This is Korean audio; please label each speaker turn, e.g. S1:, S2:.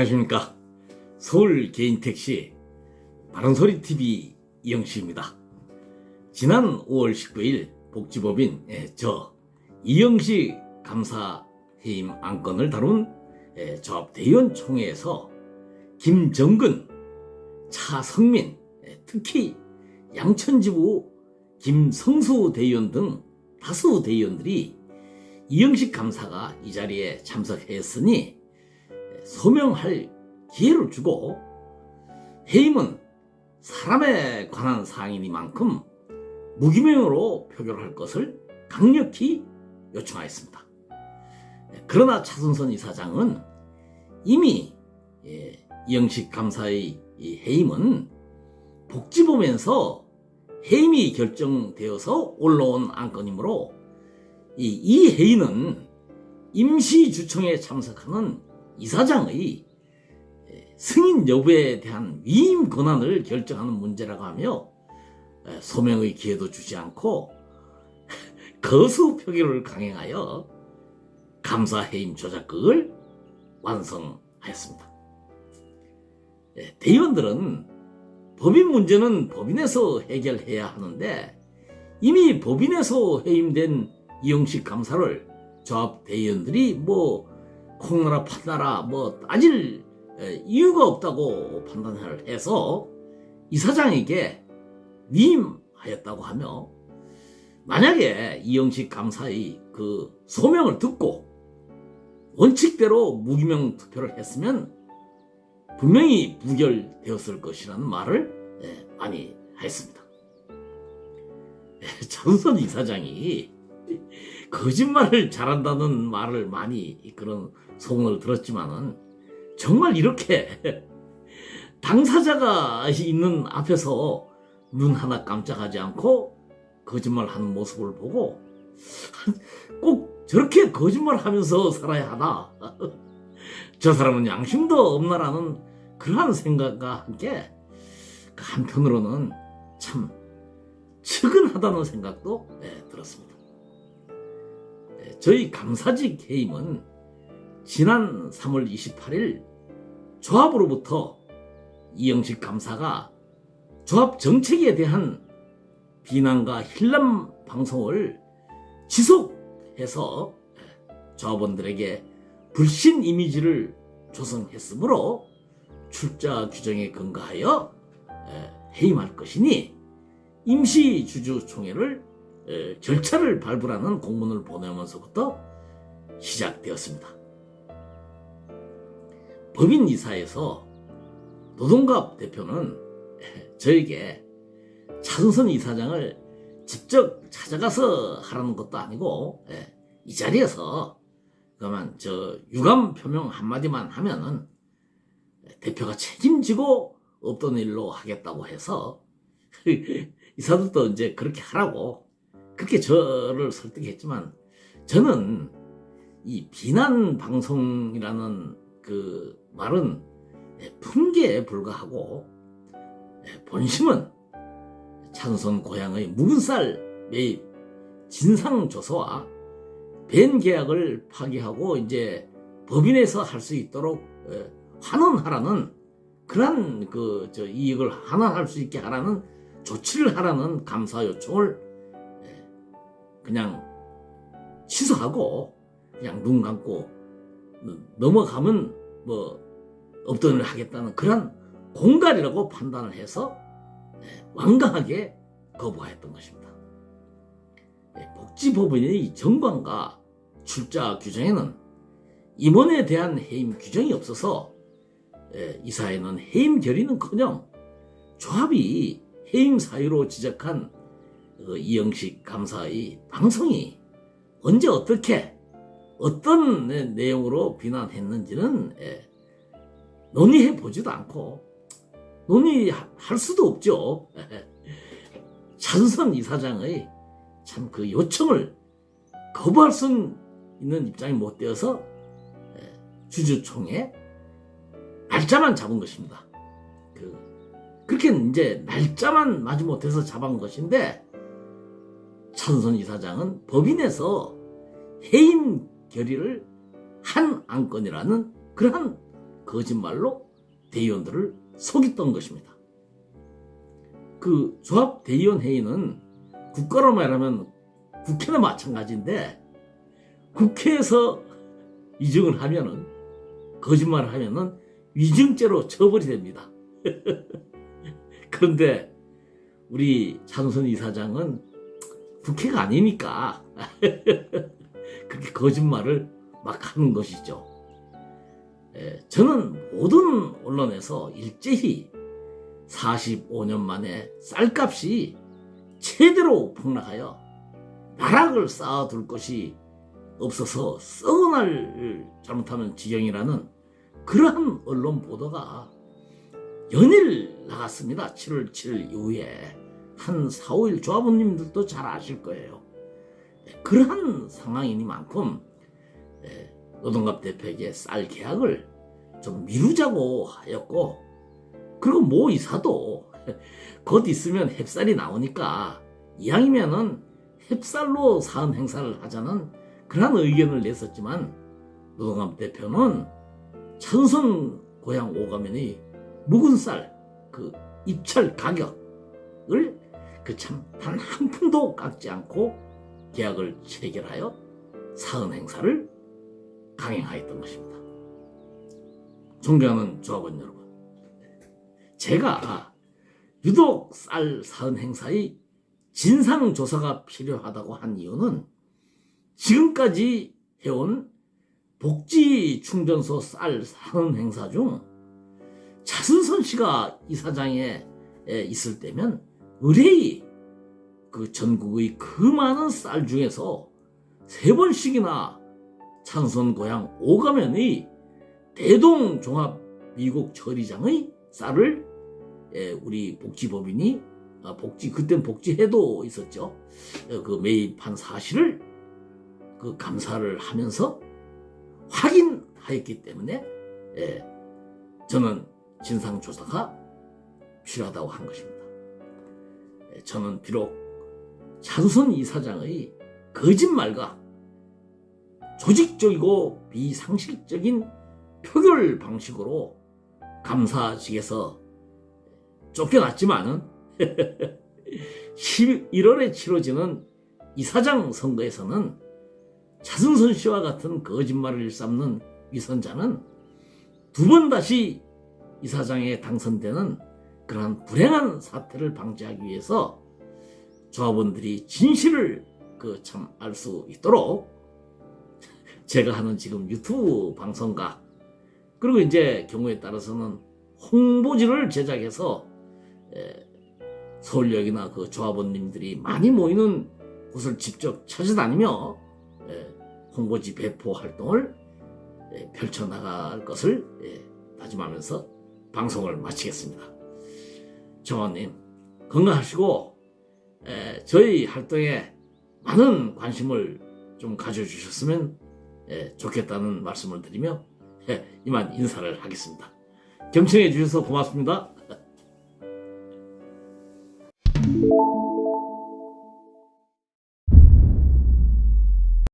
S1: 안녕하십니까. 서울 개인택시 바른소리TV 이영식입니다. 지난 5월 19일 복지법인 저 이영식 감사 해임 안건을 다룬 조합대의원총회에서 김정근, 차성민, 특히 양천지부 김성수 대의원 등 다수 대의원들이 이영식 감사가 이 자리에 참석했으니 소명할 기회를 주고 해임은 사람에 관한 사항이니만큼 무기명으로 표결할 것을 강력히 요청하였습니다. 그러나 차순선 이사장은 이미 이영식 감사의 해임은 복지법에서 해임이 결정되어서 올라온 안건이므로 이 회의는 임시주총에 참석하는 이사장의 승인 여부에 대한 위임 권한을 결정하는 문제라고 하며 소명의 기회도 주지 않고 거수 표결을 강행하여 감사 해임 조작극을 완성하였습니다. 대의원들은 법인 문제는 법인에서 해결해야 하는데 이미 법인에서 해임된 이영식 감사를 조합 대의원들이 콩나라 판나라 따질 이유가 없다고 판단을 해서 이사장에게 위임하였다고 하며, 만약에 이영식 감사의 그 소명을 듣고 원칙대로 무기명 투표를 했으면 분명히 부결되었을 것이라는 말을 많이 했습니다. 차순선 이사장이 거짓말을 잘한다는 말을 많이 그런 소문을 들었지만은 정말 이렇게 당사자가 있는 앞에서 눈 하나 깜짝하지 않고 거짓말하는 모습을 보고 꼭 저렇게 거짓말하면서 살아야 하나, 저 사람은 양심도 없나라는 그러한 생각과 함께 한편으로는 참 측은하다는 생각도 들었습니다. 저희 감사직 해임은 지난 3월 28일 조합으로부터 이영식 감사가 조합 정책에 대한 비난과 힐남 방송을 지속해서 조합원들에게 불신 이미지를 조성했으므로 출자 규정에 근거하여 해임할 것이니 임시주주총회를 절차를 밟으라는 공문을 보내면서부터 시작되었습니다. 법인이사에서 노동갑 대표는 저에게 차순선 이사장을 직접 찾아가서 하라는 것도 아니고 이 자리에서 그만 유감 표명 한마디만 하면은 대표가 책임지고 없던 일로 하겠다고 해서 이사들도 이제 그렇게 하라고 그렇게 저를 설득했지만, 저는 이 비난 방송이라는 그 말은 풍기에 불과하고 본심은 차순선 고향의 묵은 쌀 매입 진상 조서와 벤 계약을 파기하고 이제 법인에서 할 수 있도록 환원하라는 그러한 이익을 환원할 수 있게 하라는 조치를 하라는 감사 요청을 그냥 취소하고 그냥 눈 감고 넘어가면 없던 일을 하겠다는 그런 공갈이라고 판단을 해서 완강하게 거부하였던 것입니다. 복지법원의 정관과 출자 규정에는 임원에 대한 해임 규정이 없어서 이사회는 해임 결의는커녕 조합이 해임 사유로 지적한 이영식 감사의 방송이 언제 어떻게 어떤 내용으로 비난했는지는 논의해 보지도 않고 논의할 수도 없죠. 차순선 이사장의 참 그 요청을 거부할 수 있는 입장이 못 되어서 주주총회 날짜만 잡은 것입니다. 그렇게 이제 날짜만 마지 못해서 잡은 것인데, 차순선 이사장은 법인에서 해임 결의를 한 안건이라는 그러한 거짓말로 대의원들을 속였던 것입니다. 그 조합 대의원 회의는 국가로 말하면 국회나 마찬가지인데, 국회에서 위증을 하면은, 거짓말을 하면은 위증죄로 처벌이 됩니다. 그런데 우리 찬선 이사장은 국회가 아니니까 그렇게 거짓말을 막 하는 것이죠. 저는 모든 언론에서 일제히 45년 만에 쌀값이 최대로 폭락하여 나락을 쌓아둘 것이 없어서 썩어날 잘못하면 지경이라는 그러한 언론 보도가 연일 나갔습니다. 7월 7일 이후에 한 4, 5일 조합원님들도 잘 아실 거예요. 그러한 상황이니만큼 노동갑 대표에게 쌀 계약을 좀 미루자고 하였고, 그리고 모 이사도 곧 있으면 햅쌀이 나오니까 이왕이면은 햅쌀로 사은 행사를 하자는 그런 의견을 냈었지만, 노동갑 대표는 찬선 고향 오가면의 묵은 쌀 그 입찰 가격을 그 참 단 한 푼도 깎지 않고 계약을 체결하여 사은 행사를 강행하였던 것입니다. 존경하는 조합원 여러분, 제가 유독 쌀 사은 행사의 진상조사가 필요하다고 한 이유는 지금까지 해온 복지충전소 쌀 사은 행사 중 차순선 씨가 이사장에 있을 때면 의뢰이 그 전국의 그 많은 쌀 중에서 3번씩이나 찬선 고향 오가면의 대동종합 미국 처리장의 쌀을 우리 복지법인이 그땐 복지회도 있었죠. 그 매입한 사실을 그 감사를 하면서 확인하였기 때문에 저는 진상조사가 필요하다고 한 것입니다. 저는 비록 찬선 이사장의 거짓말과 조직적이고 비상식적인 표결 방식으로 감사직에서 쫓겨났지만은 11월에 치러지는 이사장 선거에서는 차승선 씨와 같은 거짓말을 일삼는 위선자는 2번 다시 이사장에 당선되는 그러한 불행한 사태를 방지하기 위해서 조합원들이 진실을 참 알 수 있도록 제가 하는 지금 유튜브 방송과, 그리고 이제 경우에 따라서는 홍보지를 제작해서 서울역이나 그 조합원님들이 많이 모이는 곳을 직접 찾아다니며 홍보지 배포 활동을 펼쳐나갈 것을 다짐하면서 방송을 마치겠습니다. 조합원님 건강하시고 저희 활동에 많은 관심을 좀 가져주셨으면 좋겠다는 말씀을 드리며 이만 인사를 하겠습니다. 경청해 주셔서 고맙습니다.